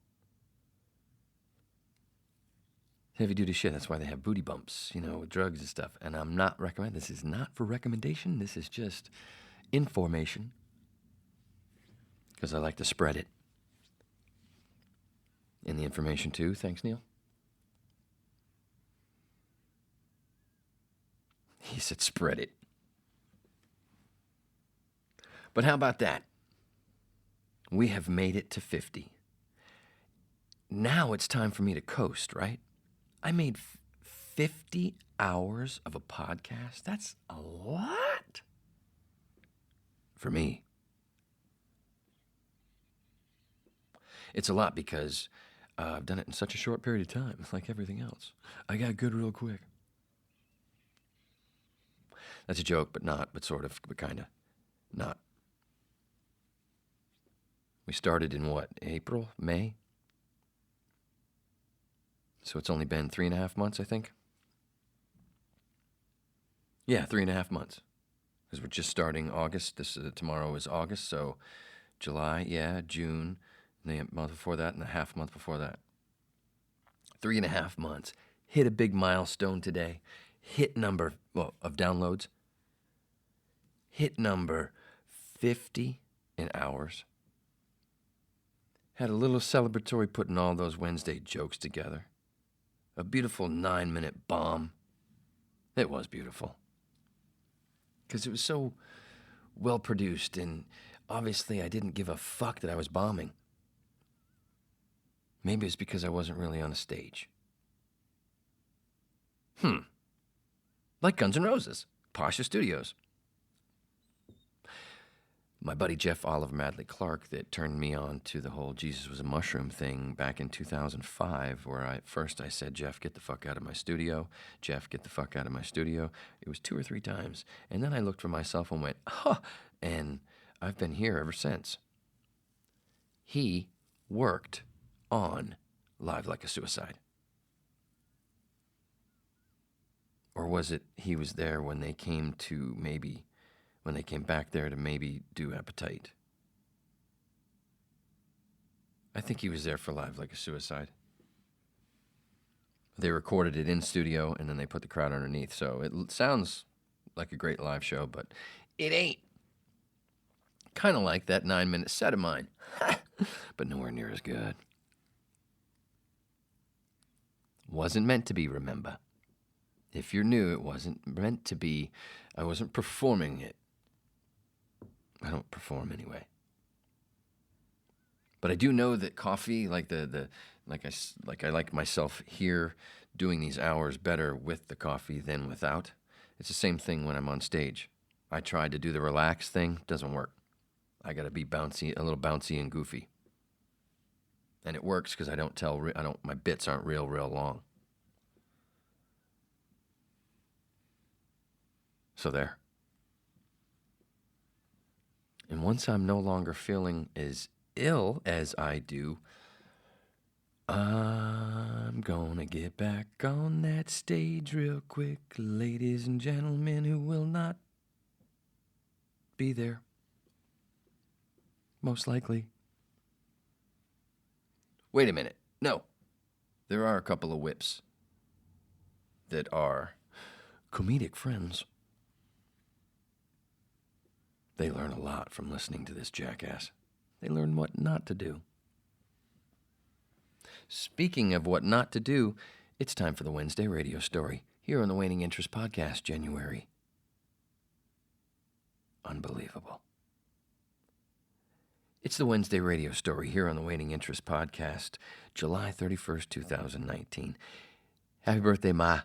Heavy-duty shit. That's why they have booty bumps, with drugs and stuff. And I'm not recommending. This is not for recommendation. This is just information. Because I like to spread it. And the information, too. Thanks, Neil. He said spread it. But how about that? We have made it to 50. Now it's time for me to coast, right? I made 50 hours of a podcast. That's a lot for me. It's a lot because I've done it in such a short period of time. It's like everything else. I got good real quick. That's a joke, but sort of, but kind of not. We started in what, April, May? So it's only been 3.5 months, I think. Yeah, 3.5 months. Because we're just starting August. Tomorrow is August, so July, yeah, June, and the month before that, and the half month before that. 3.5 months. Hit a big milestone today. Hit number, of downloads. Hit number 50 in hours. Had a little celebratory putting all those Wednesday jokes together. A beautiful 9-minute bomb. It was beautiful. Because it was so well produced, and obviously I didn't give a fuck that I was bombing. Maybe it's because I wasn't really on a stage. Like Guns N' Roses, Pasha Studios. My buddy Jeff Oliver Madley Clark that turned me on to the whole Jesus was a mushroom thing back in 2005, where I said, Jeff, get the fuck out of my studio. Jeff, get the fuck out of my studio. It was 2 or 3 times. And then I looked for myself and went, and I've been here ever since. He worked on Live Like a Suicide. Or was it he was there when they came back there to maybe do Appetite? I think he was there for Live Like a Suicide. They recorded it in studio, and then they put the crowd underneath. So it sounds like a great live show, but it ain't. Kind of like that 9-minute set of mine, but nowhere near as good. Wasn't meant to be, remember. If you're new, it wasn't meant to be. I wasn't performing it. I don't perform anyway. But I do know that coffee, like I like myself here doing these hours better with the coffee than without. It's the same thing when I'm on stage. I tried to do the relax thing, doesn't work. I got to be bouncy, a little bouncy and goofy. And it works because my bits aren't real long. So there. And once I'm no longer feeling as ill as I do, I'm gonna get back on that stage real quick, ladies and gentlemen who will not be there. Most likely. Wait a minute. No. There are a couple of whips that are comedic friends. They learn a lot from listening to this jackass. They learn what not to do. Speaking of what not to do, it's time for the Wednesday radio story here on the Waning Interest Podcast, January. Unbelievable. It's the Wednesday radio story here on the Waning Interest Podcast, July 31st, 2019. Happy birthday, Ma.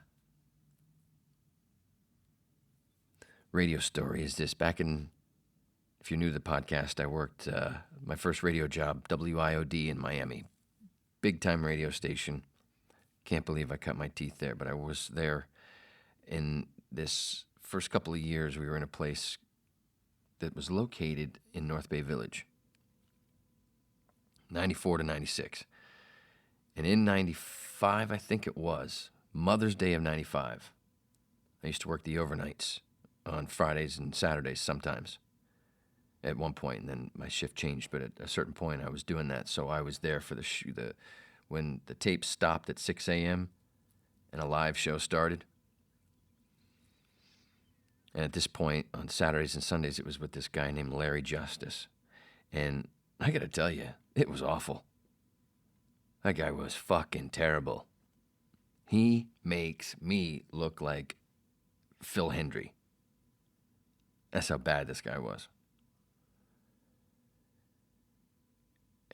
Radio story is this. Back in, if you're new to the podcast, I worked my first radio job, WIOD in Miami. Big-time radio station. Can't believe I cut my teeth there, but I was there in this first couple of years. We were in a place that was located in North Bay Village, 94 to 96. And in 95, I think it was, Mother's Day of 95, I used to work the overnights on Fridays and Saturdays sometimes at one point, and then my shift changed, but at a certain point I was doing that, so I was there for when the tape stopped at 6 a.m. and a live show started. And at this point, on Saturdays and Sundays, it was with this guy named Larry Justice. And I gotta tell you, it was awful. That guy was fucking terrible. He makes me look like Phil Hendry. That's how bad this guy was.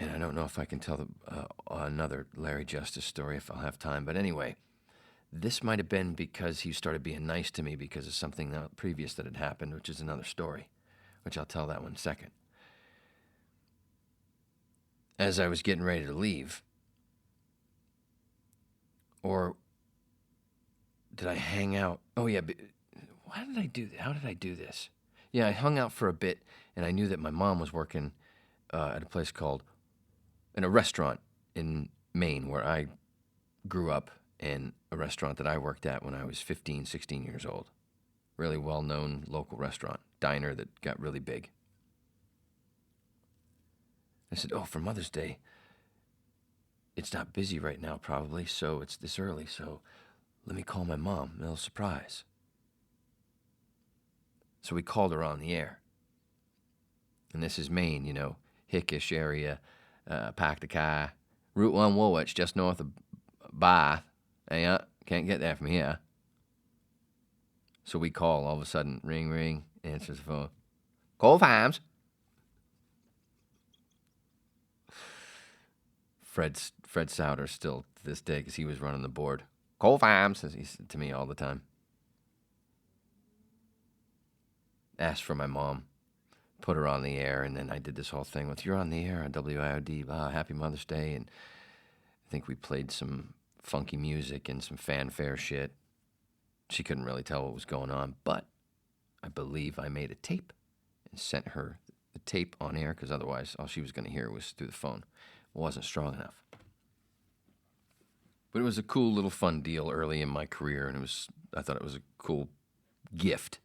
And I don't know if I can tell another Larry Justice story if I'll have time. But anyway, this might have been because he started being nice to me because of something previous that had happened, which is another story, which I'll tell that one in a second. As I was getting ready to leave, or did I hang out? Oh, yeah. How did I do this? Yeah, I hung out for a bit, and I knew that my mom was working at a place called, in a restaurant in Maine where I grew up, and a restaurant that I worked at when I was 15, 16 years old. Really well-known local restaurant, diner that got really big. I said, for Mother's Day, it's not busy right now probably, so it's this early, so let me call my mom, a little surprise. So we called her on the air. And this is Maine, Hickish area, Pactica, Route 1 Woolwich, just north of Bath. Yeah, can't get there from here. So we call, all of a sudden, ring, ring, answers the phone. Call Farms. Fred Souter still to this day, because he was running the board. Call Farms, as he said to me all the time. Asked for my mom. Put her on the air, and then I did this whole thing with, you're on the air on WIOD, happy Mother's Day, and I think we played some funky music and some fanfare shit. She couldn't really tell what was going on, but I believe I made a tape and sent her the tape on air, because otherwise all she was going to hear was through the phone. It wasn't strong enough. But it was a cool little fun deal early in my career, and I thought it was a cool gift.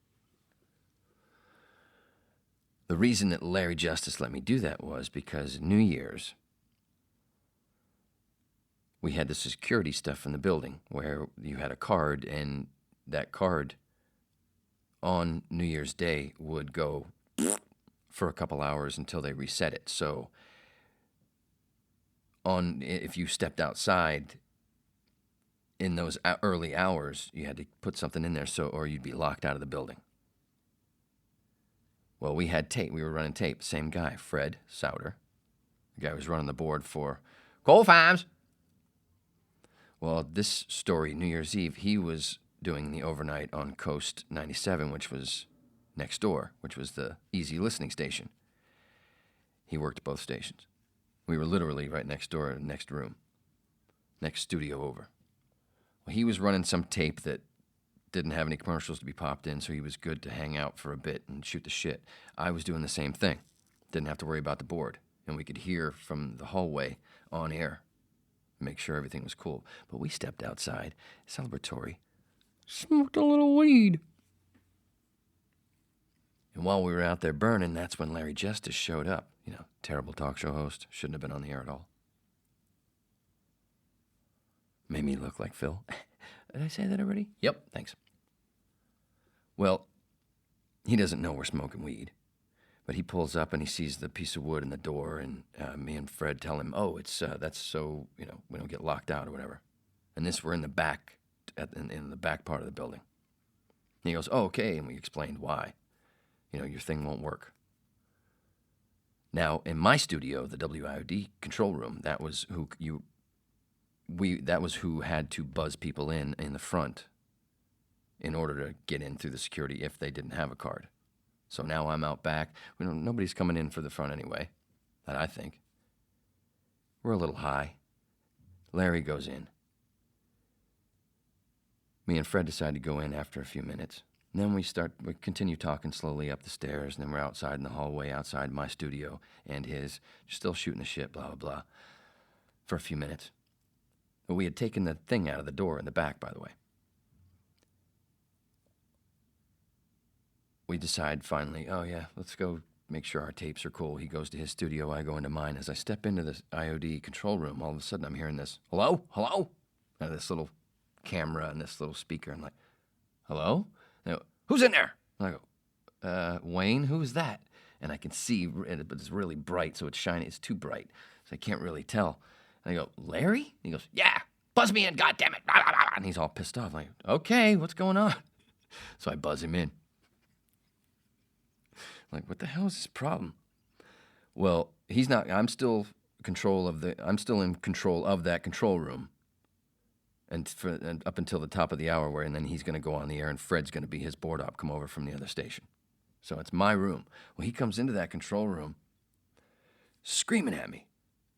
The reason that Larry Justice let me do that was because New Year's, we had the security stuff in the building where you had a card, and that card on New Year's Day would go for a couple hours until they reset it. So if you stepped outside in those early hours, you had to put something in there, or you'd be locked out of the building. Well, we had tape. We were running tape. Same guy, Fred Souter. The guy who was running the board for Coal Farms. Well, this story, New Year's Eve, he was doing the overnight on Coast 97, which was next door, which was the easy listening station. He worked both stations. We were literally right next door, next room, next studio over. Well, he was running some tape that didn't have any commercials to be popped in, so he was good to hang out for a bit and shoot the shit. I was doing the same thing. Didn't have to worry about the board, and we could hear from the hallway on air, make sure everything was cool. But we stepped outside, celebratory, smoked a little weed. And while we were out there burning, that's when Larry Justice showed up. You know, terrible talk show host, shouldn't have been on the air at all. Made me look like Phil. Did I say that already? Yep, thanks. Well, he doesn't know we're smoking weed, but he pulls up and he sees the piece of wood in the door, and me and Fred tell him, oh, that's so, you know, we don't get locked out or whatever. And we're in the back, in the back part of the building. And he goes, oh, okay, and we explained why. You know, your thing won't work. Now, in my studio, the WIOD control room, that was who had to buzz people in the front in order to get in through the security if they didn't have a card. So now I'm out back. Nobody's coming in for the front anyway, that I think. We're a little high. Larry goes in. Me and Fred decide to go in after a few minutes. And then we continue talking slowly up the stairs, and then we're outside in the hallway outside my studio and his, still shooting the shit, blah, blah, blah, for a few minutes. But we had taken the thing out of the door in the back, by the way. We decide finally, oh yeah, let's go make sure our tapes are cool. He goes to his studio, I go into mine. As I step into this IOD control room, all of a sudden I'm hearing this, hello, hello? Out of this little camera and this little speaker. I'm like, hello? They go, who's in there? And I go, Wayne, who is that? And I can see, but it's really bright, so it's shiny. It's too bright, so I can't really tell. And I go, Larry? And he goes, yeah, buzz me in, goddammit. And he's all pissed off. I'm like, okay, what's going on? So I buzz him in. I'm like, what the hell is his problem? Well, he's not, I'm still in control of that control room. And up until the top of the hour, and then he's going to go on the air, and Fred's going to be his board op, come over from the other station. So it's my room. Well, he comes into that control room, screaming at me,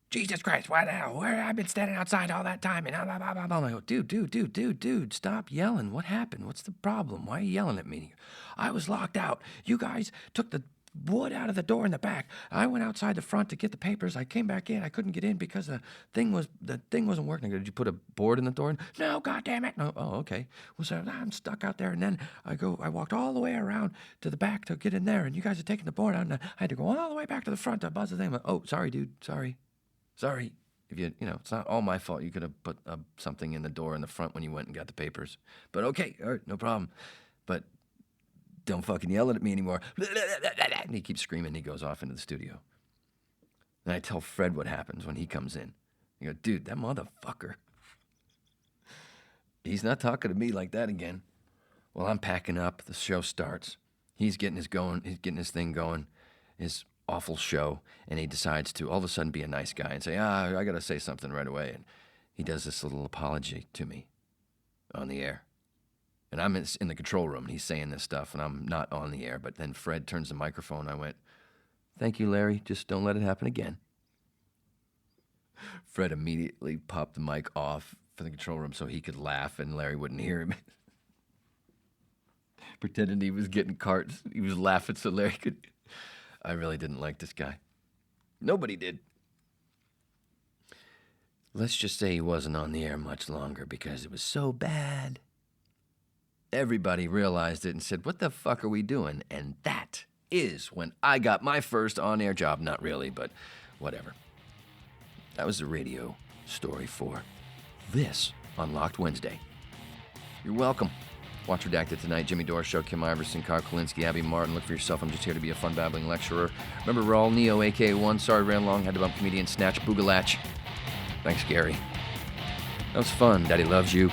Jesus Christ, why the hell? I've been standing outside all that time, and blah, blah, blah, blah. I go, dude, stop yelling. What happened? What's the problem? Why are you yelling at me? I was locked out. You guys took the wood out of the door in the back. I went outside the front to get the papers. I came back in. I couldn't get in because the thing wasn't working. Did you put a board in the door? No, goddammit. No. Oh, okay. Well, so I'm stuck out there, and then I walked all the way around to the back to get in there, and you guys are taking the board out, and I had to go all the way back to the front to buzz the thing. I'm like, oh, sorry, dude. Sorry. If you it's not all my fault. You could have put something in the door in the front when you went and got the papers. But okay, all right, no problem. But don't fucking yell at me anymore. And he keeps screaming. He goes off into the studio. And I tell Fred what happens when he comes in. I go, dude, that motherfucker. He's not talking to me like that again. Well, I'm packing up. The show starts. He's getting his thing going. His awful show. And he decides to all of a sudden be a nice guy and say, I got to say something right away. And he does this little apology to me on the air. And I'm in the control room, and he's saying this stuff, and I'm not on the air. But then Fred turns the microphone. I went, thank you, Larry. Just don't let it happen again. Fred immediately popped the mic off for the control room so he could laugh, and Larry wouldn't hear him. Pretending he was getting carts. He was laughing so Larry could. I really didn't like this guy. Nobody did. Let's just say he wasn't on the air much longer because it was so bad. Everybody realized it and said, what the fuck are we doing? And that is when I got my first on-air job. Not really, but whatever. That was the radio story for this Unlocked Wednesday. You're welcome. Watch Redacted tonight. Jimmy Dore Show, Kim Iverson, Kyle Kulinski, Abby Martin. Look for yourself. I'm just here to be a fun babbling lecturer. Remember, we're all Neo, AK1. Sorry, ran long. Had to bump comedian Snatch Boogalach. Thanks, Gary. That was fun. Daddy loves you.